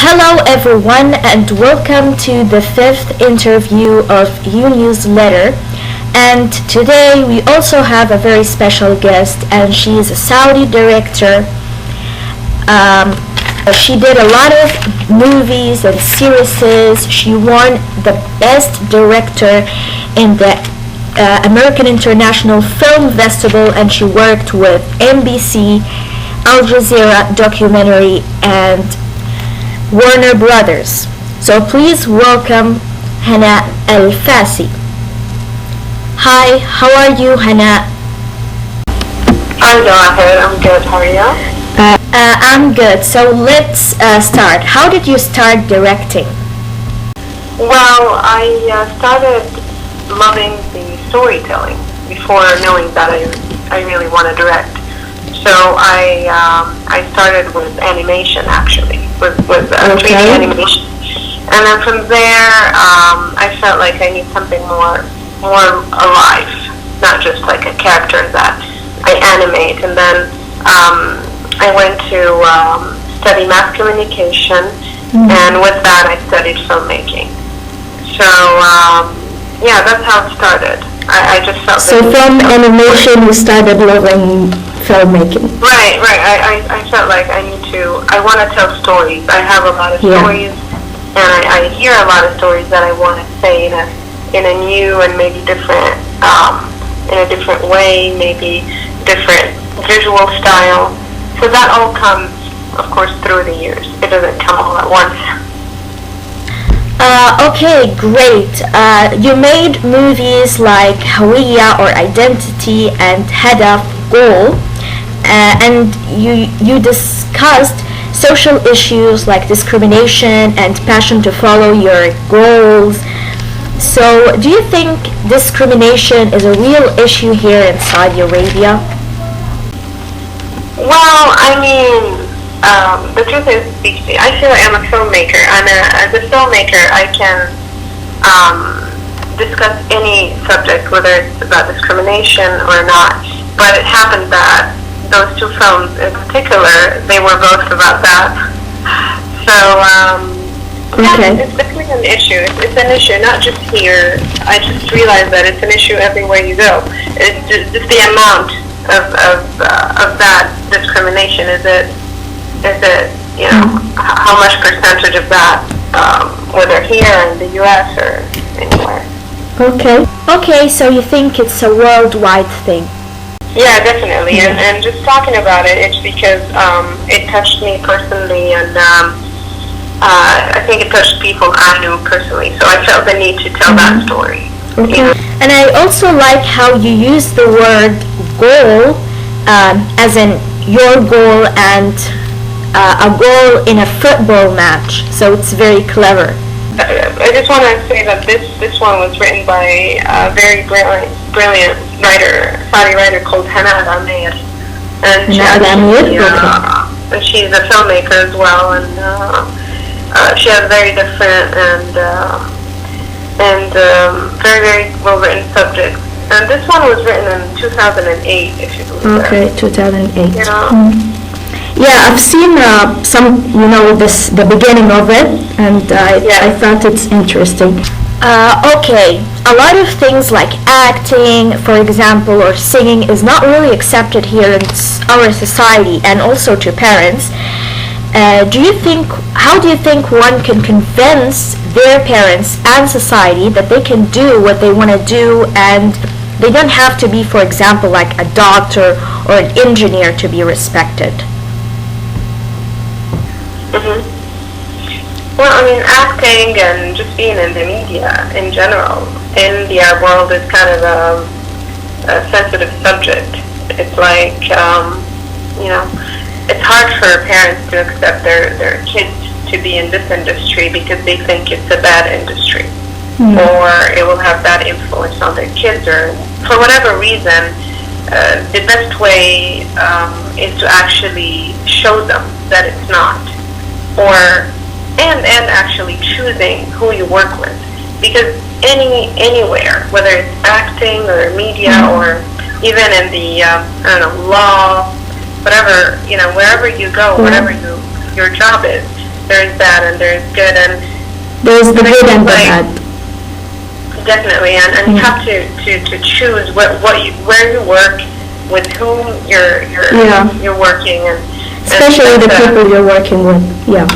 Hello everyone and welcome to the fifth interview of U Newsletter. And today we also have a very special guest, and she is a Saudi director. She did a lot of movies and series. She won the best director in the American International Film Festival, and she worked with NBC, Al Jazeera documentary, and Warner Brothers. So please welcome Hanna Al Fasi. Hi, how are you, Hanna? I'm good. How are you? I'm good. So let's start. How did you start directing? Well, I started loving the storytelling before knowing that I really want to direct. So I started with animation, actually, with 3D animation, and then from there I felt like I need something more alive, not just like a character that I animate. And then I went to study mass communication, and with that I studied filmmaking. So yeah, that's how it started. I just felt so from animation you started loving filmmaking. Right. I felt like I want to tell stories. I have a lot of stories, and I hear a lot of stories that I want to say in a new and maybe different, in a different way, maybe different visual style. So that all comes, of course, through the years. It doesn't come all at once. Okay, great. You made movies like Howiyah or Identity and Hadaf Goal, and you discussed social issues like discrimination and passion to follow your goals. So do you think discrimination is a real issue here in Saudi Arabia? Well, I mean, the truth is, I feel like I'm a filmmaker, and as a filmmaker, I can discuss any subject, whether it's about discrimination or not. But it happened that those two films in particular, they were both about that. So, yeah, it's definitely an issue. It's an issue, not just here. I just realized that it's an issue everywhere you go. It's just the amount of that discrimination. Is it, you know, how much percentage of that, whether here in the U.S. or anywhere? Okay, so you think it's a worldwide thing? Yeah, definitely. And just talking about it, it's because it touched me personally, and I think it touched people I knew personally. So I felt the need to tell that story. Okay. You know? And I also like how you use the word goal, as in your goal and a goal in a football match. So it's very clever. I just want to say that this one was written by a very brilliant writer, Saudi writer called Hanna Al Fasi, and she's a filmmaker as well, and she has very different and very well written subjects. And this one was written in 2008, if you believe that. Okay, 2008. You know? Yeah, I've seen some, the beginning of it, and I thought it's interesting. Okay, a lot of things like acting, for example, or singing is not really accepted here in our society, and also to parents. How do you think one can convince their parents and society that they can do what they want to do, and they don't have to be, for example, like a doctor or an engineer to be respected? Well, I mean, acting and just being in the media in general, in the art world, is kind of a sensitive subject. It's like, it's hard for parents to accept their kids to be in this industry because they think it's a bad industry, or it will have bad influence on their kids, or for whatever reason. The best way is to actually show them that it's not, and actually choosing who you work with, because anywhere, whether it's acting or media or even in the law, whatever, wherever you go, whatever your job is, there's bad and there's good, and There's the good and the bad. Definitely, and you have to choose where you work, with whom you're working, and especially the people you're working with. Yeah.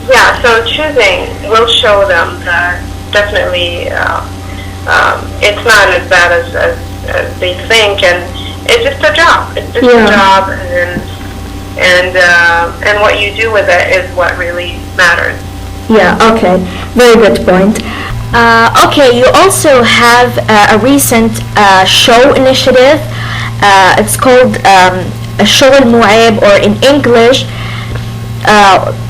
Yeah. So choosing will show them that definitely it's not as bad as they think, and it's just a job. It's just a job, and what you do with it is what really matters. Yeah. Okay. Very good point. Okay, you also have a recent show initiative. It's called الشغل مو عيب, or in English,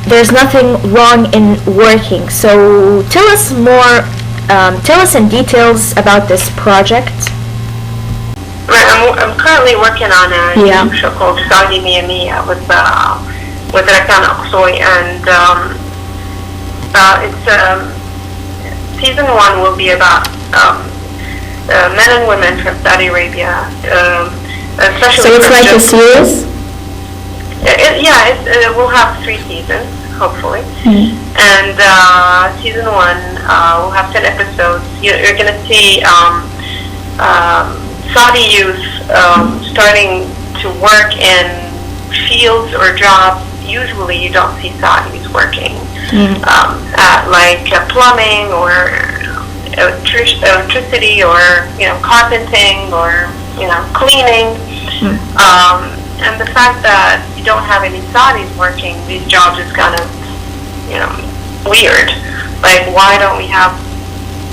there's nothing wrong in working. So tell us more, tell us in details about this project. Right, I'm currently working on a YouTube show called Saudi Mia Mia with Hanna Al Fasi, and it's season 1 will be about men and women from Saudi Arabia, especially. So it's like a series? We'll have 3 seasons, hopefully. And season 1 will have 10 episodes. You're going to see Saudi youth starting to work in fields or jobs. Usually you don't see Saudis working at like plumbing or electricity or carpenting or cleaning. And the fact that you don't have any Saudis working these jobs is kind of weird. Like, why don't we have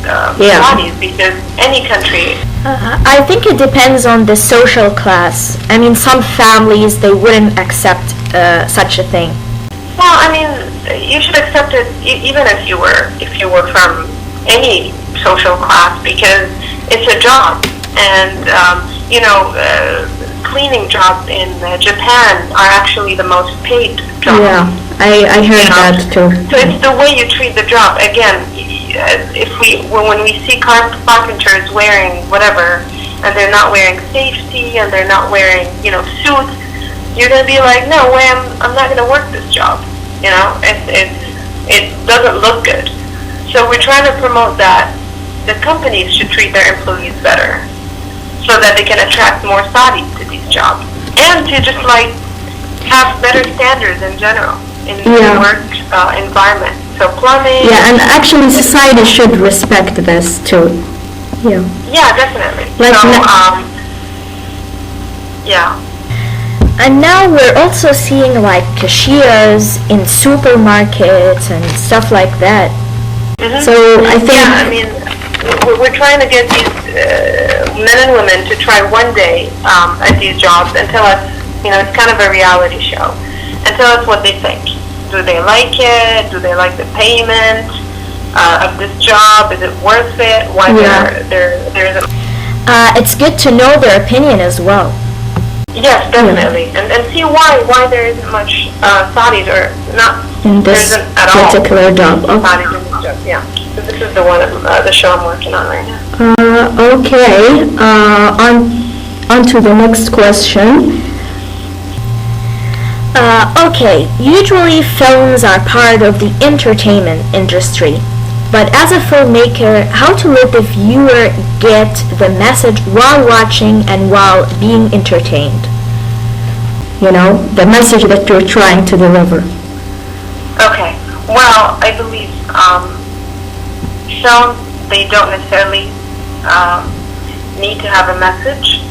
Saudis? Because any country. I think it depends on the social class. I mean, some families, they wouldn't accept such a thing. Well, I mean, you should accept it even if you were from any social class, because it's a job, and cleaning jobs in Japan are actually the most paid jobs. Yeah, I heard that too. So it's the way you treat the job. Again, when we see carpenters wearing whatever, and they're not wearing safety, and they're not wearing suits, you're gonna be like, no way, I'm not gonna work this job. It doesn't look good. So we're trying to promote that the companies should treat their employees better, so that they can attract more Saudis to these jobs, and to just have better standards in general in the work environment. So plumbing. Yeah, and actually society should respect this too. Yeah. Yeah, definitely. And now we're also seeing cashiers in supermarkets and stuff like that. So I think. Yeah, I mean, we're trying to get these men and women to try one day at these jobs and tell us, it's kind of a reality show, and tell us what they think. Do they like it? Do they like the payment of this job? Is it worth it? Why there's a... It's good to know their opinion as well. Yes, definitely, and see why there isn't much Saudis, or not in this at particular all job. Saudis in this job. Yeah, so this is the show I'm working on right now. Okay, on to the next question. Okay, usually films are part of the entertainment industry, but as a filmmaker, how to let the viewer get the message while watching and while being entertained? The message that you're trying to deliver. Okay, well, I believe films, they don't necessarily need to have a message.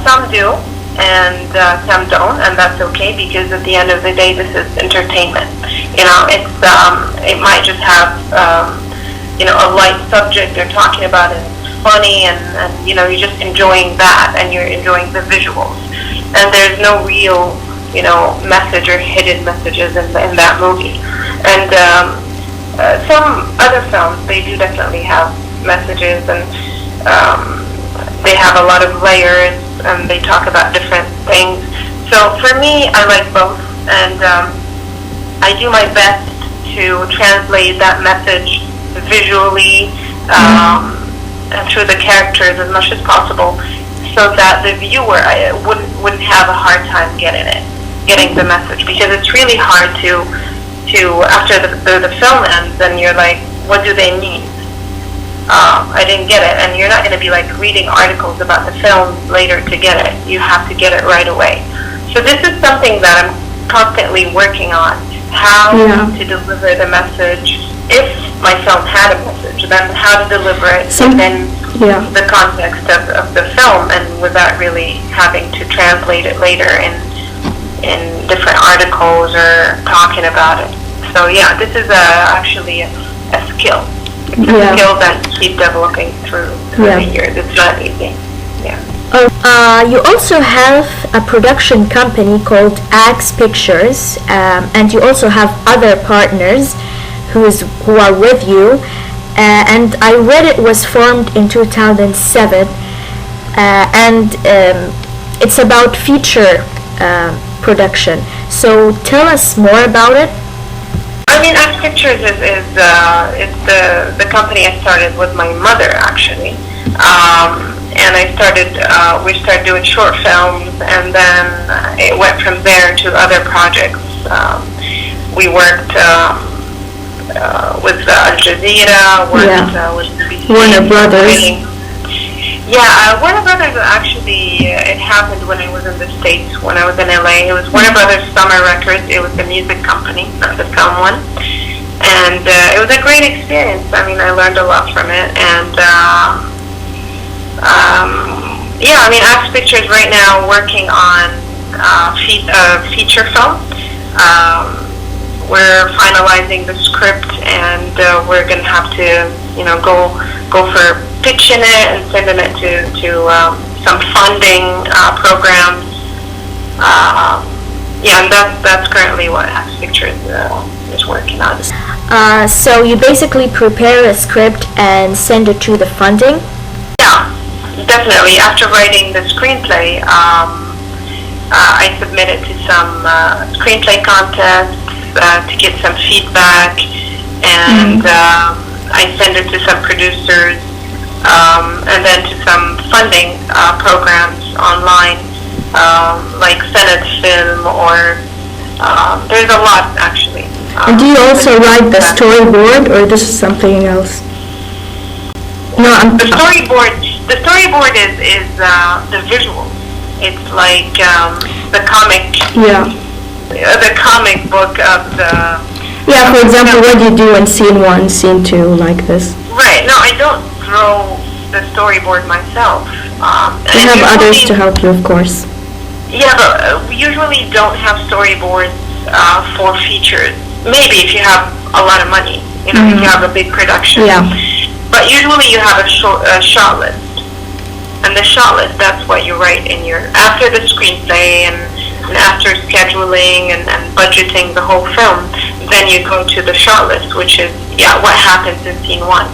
Some do, and some don't, and that's okay, because at the end of the day, this is entertainment. It might just have a light subject they're talking about, and it's funny, and you're just enjoying that, and you're enjoying the visuals, and there's no real message or hidden messages in that movie. And some other films, they do definitely have messages, and they have a lot of layers, and they talk about different things. So for me, I like both, and I do my best to translate that message visually and through the characters as much as possible, so that the viewer wouldn't have a hard time getting the message, because it's really hard to to after the film ends, and you're like, what do they mean? I didn't get it. And you're not going to be like reading articles about the film later to get it. You have to get it right away. So this is something that I'm constantly working on, how to deliver the message. If my film had a message, then how to deliver it within the context of the film, and without really having to translate it later in different articles or talking about it. So yeah, this is actually a skill. It's a skill that keep developing through the years. It's not easy. Yeah. You also have a production company called Pictures, and you also have other partners who are with you. And I read it was formed in 2007, and it's about feature production. So tell us more about it. I mean, Pictures is the company I started with my mother, actually. And we started doing short films, and then it went from there to other projects. We worked with Al Jazeera, with BBC. Warner Brothers. Warner Brothers actually, it happened when I was in the States, when I was in LA. It was Warner Brothers Summer Records. It was the music company, not the film one. And it was a great experience. I mean, I learned a lot from it. And Pictures right now working on feature film. We're finalizing the script, and we're going to have to, go for pitching it and sending it to some funding programs. And that's currently what Pictures is working on. So you basically prepare a script and send it to the funding? Yeah, definitely. After writing the screenplay, I submit it to some screenplay contests to get some feedback, and I send it to some producers, and then to some funding programs online, like Senate Film, or there's a lot actually. And do you also write the storyboard, or this is something else? No, the storyboard. The storyboard is the visuals. It's like the comic. Yeah. The comic book of the. Yeah. For example, what do you do in scene 1, scene 2, like this? Right. No, I don't draw the storyboard myself. You have others to help you, of course. Yeah, but we usually don't have storyboards for features. Maybe if you have a lot of money, if you have a big production. Yeah. But usually you have a shot list. And the shot list, that's what you write in after the screenplay and after scheduling and budgeting the whole film, then you go to the shot list, which is, what happens in scene 1.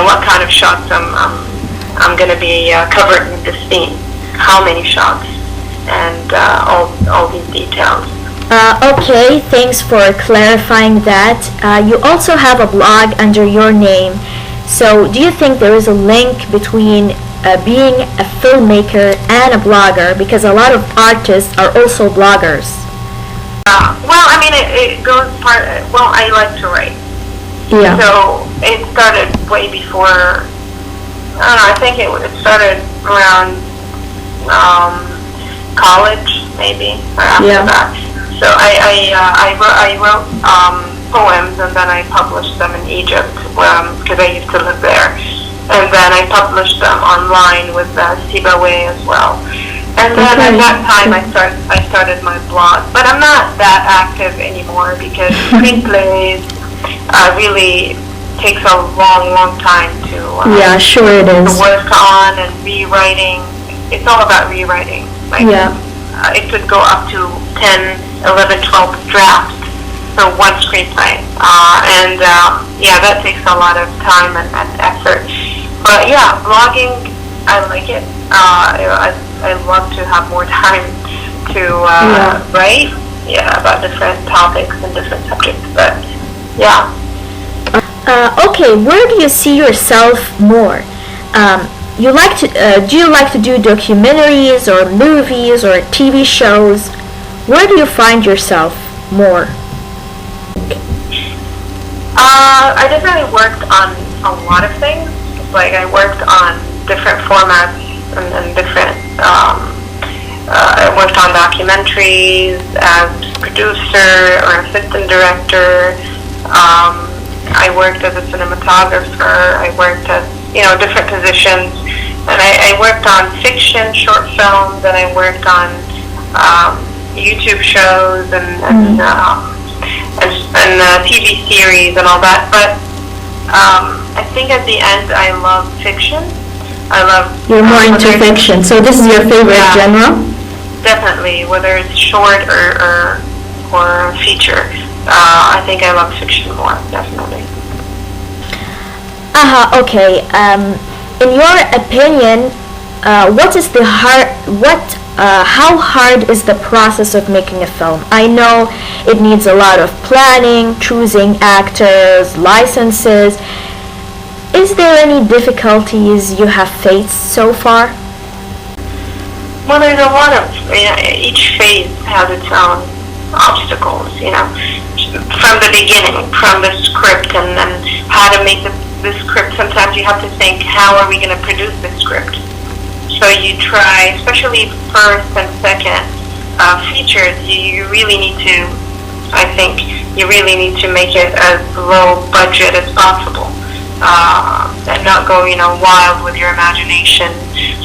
What kind of shots I'm going to be covering in this scene, how many shots, and all these details. Okay, thanks for clarifying that. You also have a blog under your name. So do you think there is a link between being a filmmaker and a blogger? Because a lot of artists are also bloggers. It goes I like to write. Yeah. So it started way before, I think it started around college, maybe, or after that. So I wrote poems, and then I published them in Egypt because I used to live there, and then I published them online with Sibaway as well. And then at that time I started my blog, but I'm not that active anymore because screenplays really takes a long time to sure it is. To work on, and rewriting. It's all about rewriting. It could go up to 10, 11, 12 drafts for one screenplay. That takes a lot of time and effort. But blogging, I like it. I love to have more time to write about different topics and different subjects. But okay, where do you see yourself more? Do you like to do documentaries or movies or TV shows? Where do you find yourself more? I definitely worked on a lot of things. Like I worked on different formats and different. I worked on documentaries as producer or assistant director. I worked as a cinematographer. I worked as different positions, and I worked on fiction, short films, and I worked on YouTube shows and TV series and all that. But I think at the end I love fiction. I love. You're more into fiction, so this is your favorite genre? Definitely, whether it's short or feature. I think I love fiction more, definitely. Okay. In your opinion, how hard is the process of making a film? I know it needs a lot of planning, choosing actors, licenses. Is there any difficulties you have faced so far? Well, there's a lot of, each phase has its own obstacles, from the beginning, from the script and how to make the script. Sometimes you have to think, how are we going to produce this script? So you try, especially first and second features, you really need to, I think, make it as low budget as possible. And not go, wild with your imagination.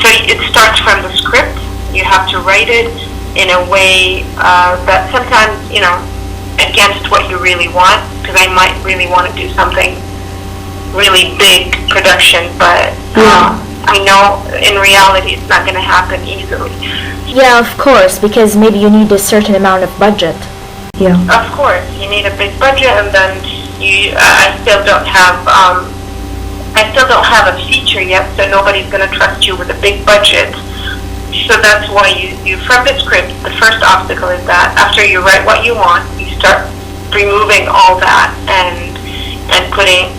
So it starts from the script. You have to write it in a way that sometimes, against what you really want, because I might really want to do something really big production, but I know in reality it's not going to happen easily. Yeah, of course, because maybe you need a certain amount of budget. Yeah. Of course, you need a big budget, and then I still don't have a feature yet, so nobody's going to trust you with a big budget. So that's why you from the script, the first obstacle is that after you write what you want, you start removing all that and putting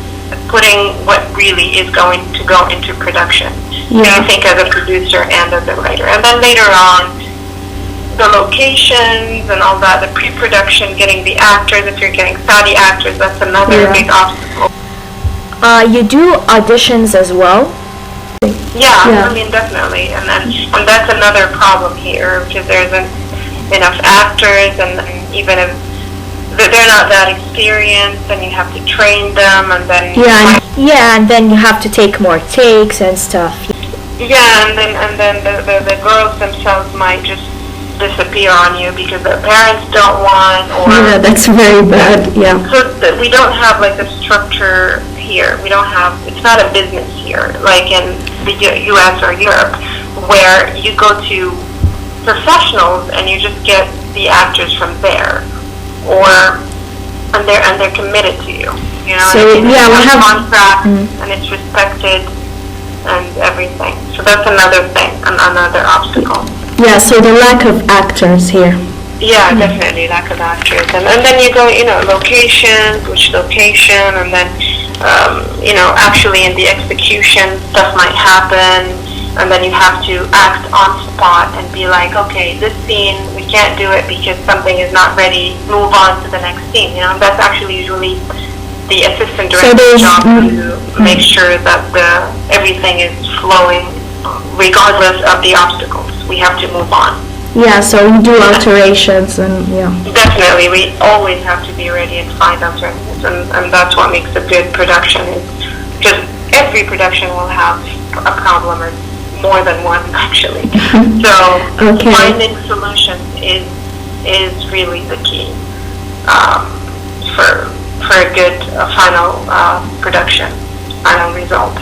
what really is going to go into production. Yeah. You think as a producer and as a writer. And then later on, the locations and all that, the pre-production, getting the actors, if you're getting Saudi actors, that's another big obstacle. You do auditions as well? Yeah, I mean, definitely. And that's another problem here, because there isn't enough actors, and even if they're not that experienced, and you have to train them, and then... and then you have to take more takes and stuff. Yeah, and then the girls themselves might just disappear on you because their parents don't want, or... Yeah, that's very bad, yeah. So we don't have, like, the structure here. We don't have... It's not a business here, like in the U.S. or Europe, where you go to professionals and you just get the actors from there, and they're committed to you. So we have a contract, and it's respected and everything. So that's another thing, another obstacle. Yeah, so the lack of actors here. Yeah, definitely lack of actors, and then you go, locations, which location, and then actually in the execution stuff might happen, and then you have to act on spot and be like, okay, this scene we can't do it because something is not ready, move on to the next scene. That's actually usually the assistant director's job to make sure that everything is flowing regardless of the obstacles. We have to move on. Yeah, so we do alterations and Definitely, we always have to be ready and find alternatives, and that's what makes a good production. Because every production will have a problem, or more than one actually. So finding solutions is really the key for a good final production, final result.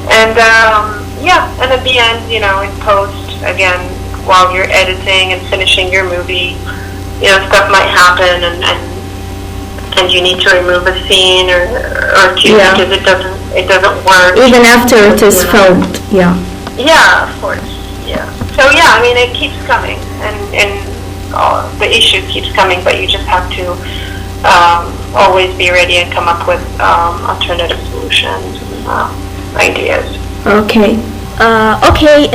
And and at the end, in post again, while you're editing and finishing your movie, stuff might happen, and you need to remove a scene or two because it doesn't work. Even after it is filmed, Yeah, of course, yeah. So I mean, it keeps coming, and the issue keeps coming, but you just have to always be ready and come up with alternative solutions and ideas. Okay.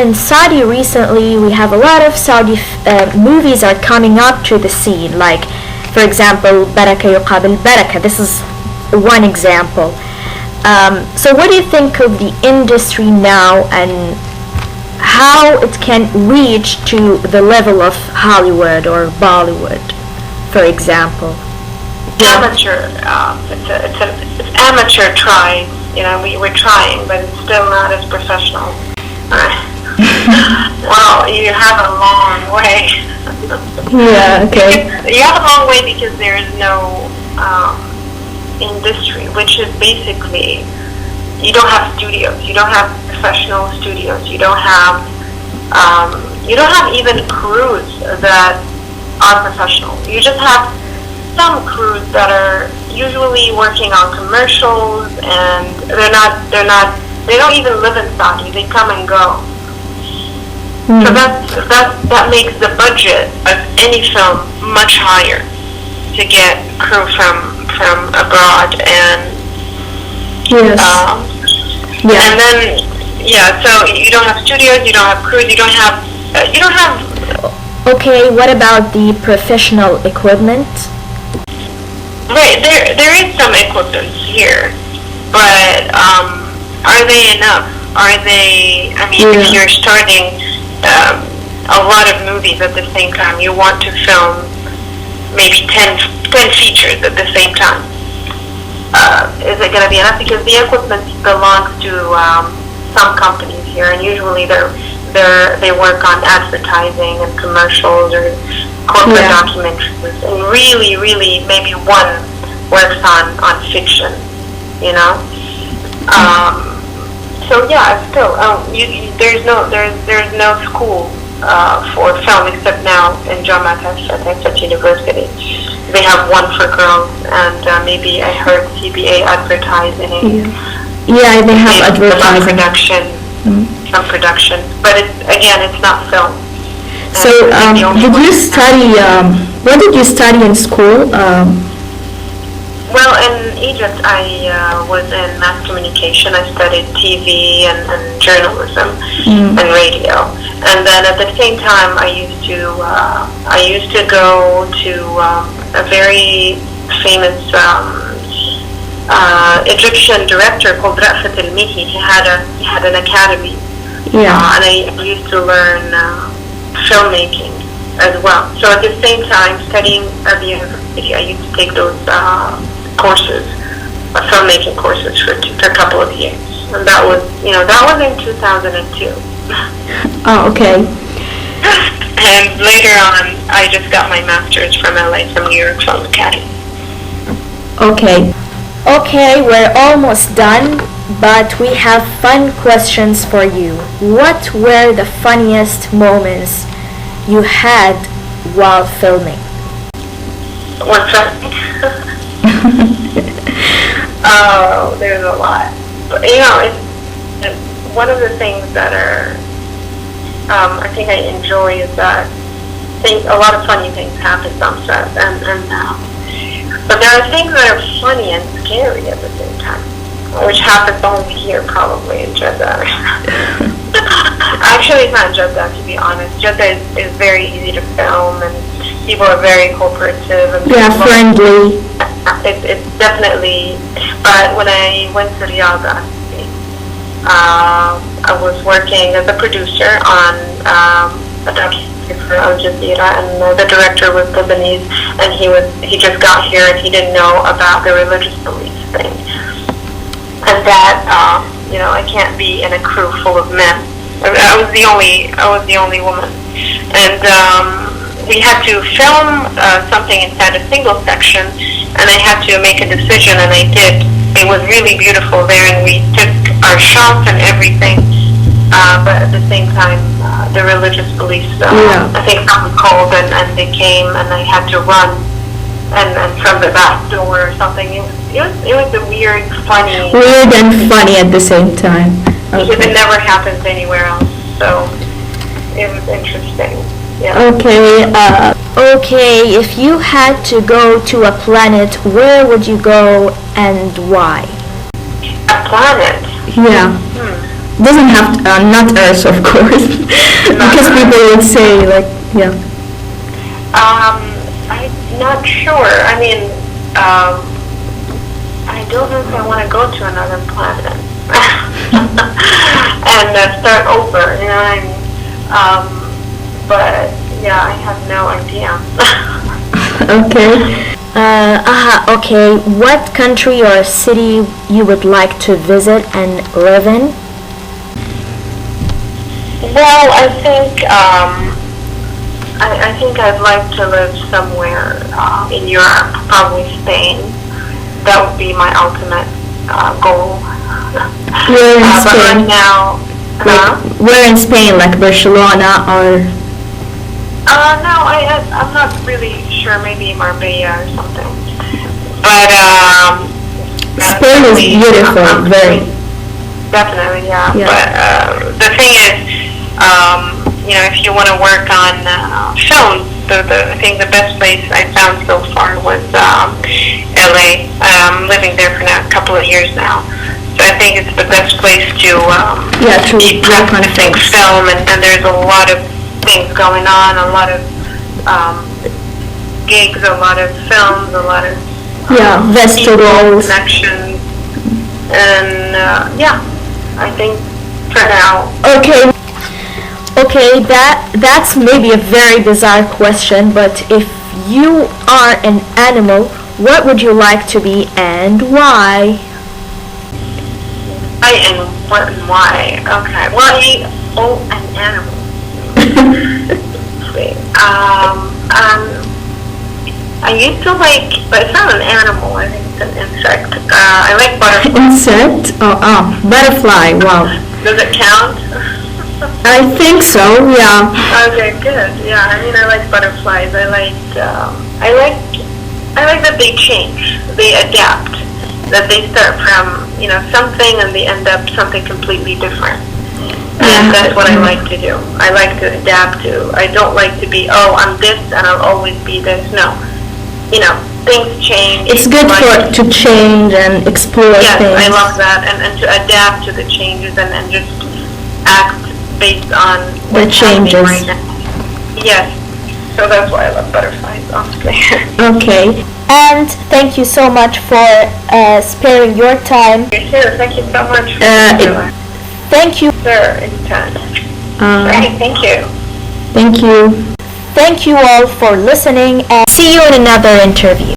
In Saudi recently, we have a lot of Saudi movies are coming up to the scene. Like, for example, Baraka Yuqabil Baraka. This is one example. So what do you think of the industry now and how it can reach to the level of Hollywood or Bollywood, for example? Amateur, it's amateur tries. You know, we're trying, but it's still not as professional. Well, you have a long way. Yeah, okay. You have a long way because there is no industry, which is basically, you don't have studios, you don't have professional studios, you don't have even crews that are professional. You just have some crews that are usually working on commercials, and they don't even live in Saudi. They come and go. So that makes the budget of any film much higher to get crew from abroad, and Yes. and then so you don't have studios, you don't have crews, you don't have. Okay, what about the professional equipment? Right, there is some equipment here, but are they enough? Are they? I mean, if you're starting a lot of movies at the same time, you want to film maybe 10 features at the same time. Is it going to be enough? Because the equipment belongs to some companies here, and usually they work on advertising and commercials or corporate documentaries, and really maybe one works on fiction, you know. So still, there's no school for film except now in Jamaat Al University. They have one for girls, and maybe I heard CBA advertising. Yeah, they have advertising. Some production, but it's not film. So, did you study? What did you study in school? Well, in Egypt, I was in mass communication. I studied TV and journalism and radio. And then at the same time, I used to go to a very famous Egyptian director called Rafat al-Mihi. He had an academy. And I used to learn filmmaking as well. So at the same time, studying at the university, I used to take those courses, filmmaking courses for a couple of years. And that was in 2002. Oh, okay. And later on, I just got my master's from LA, from New York Film Academy. Okay. Okay, we're almost done, but we have fun questions for you. What were the funniest moments you had while filming? What's that? Oh, there's a lot. But, it's one of the things that are, I think I enjoy is that a lot of funny things happen on set, but there are things that are funny and scary at the same time, which happens only here, probably in Jeddah. Actually, it's not Jeddah, to be honest. Jeddah is very easy to film, and people are very cooperative. And friendly. It's definitely, but when I went to Riyadh, I was working as a producer on a documentary for Al Jazeera, and the director was Lebanese, and he just got here and he didn't know about the religious beliefs thing, and that I can't be in a crew full of men. I was the only woman, and we had to film something inside a single section, and I had to make a decision, and I did. It was really beautiful there, and we took our shots and everything. But at the same time, the religious beliefs, I think someone called and they came, and I had to run and from the back door or something. It was a weird and funny at the same time. Okay. Because it never happens anywhere else, so it was interesting. Yeah. Okay, if you had to go to a planet, where would you go and why? A planet? Yeah. Doesn't have to, not Earth, of course, because people would say, I'm not sure. I mean, I don't know if I want to go to another planet and start over, you know what I mean? But yeah, I have no idea. Okay. Okay. What country or city you would like to visit and live in? Well, I think I think I'd like to live somewhere in Europe, probably Spain. That would be my ultimate goal. Where in But Spain? right now, Where in Spain? Like Barcelona or? no, I'm not really sure. Maybe Marbella or something. But Spain is beautiful, very. Definitely, yeah. Yeah. But the thing is, you know, if you want to work on film, I think the best place I found so far was LA. I'm living there for now a couple of years now. So I think it's the best place to work on things. film, and there's a lot of things going on, a lot of gigs, a lot of films, a lot of festivals, connections, and I think for now. Okay, that's maybe a very bizarre question, but if you are an animal, what would you like to be and why? What and why? Okay. Well, an animal. Wait. I used to like, but it's not an animal. I think it's an insect. I like butterflies. Insect? Butterfly. Wow. Does it count? I think so. Yeah. Okay, good. Yeah, I mean, I like butterflies. I like that they change, they adapt, that they start from, you know, something and they end up something completely different. And that's what I like to do. I like to adapt to. I don't like to be, I'm this and I'll always be this. No. You know, things change. It's good to change and explore things. Yes, I love that. And to adapt to the changes and just act based on the changes right now. Yes. So that's why I love butterflies, honestly. Okay. And thank you so much for sparing your time. You too. Thank you so much. Thank you. Sure, anytime. Right, thank you. Thank you. Thank you all for listening and see you in another interview.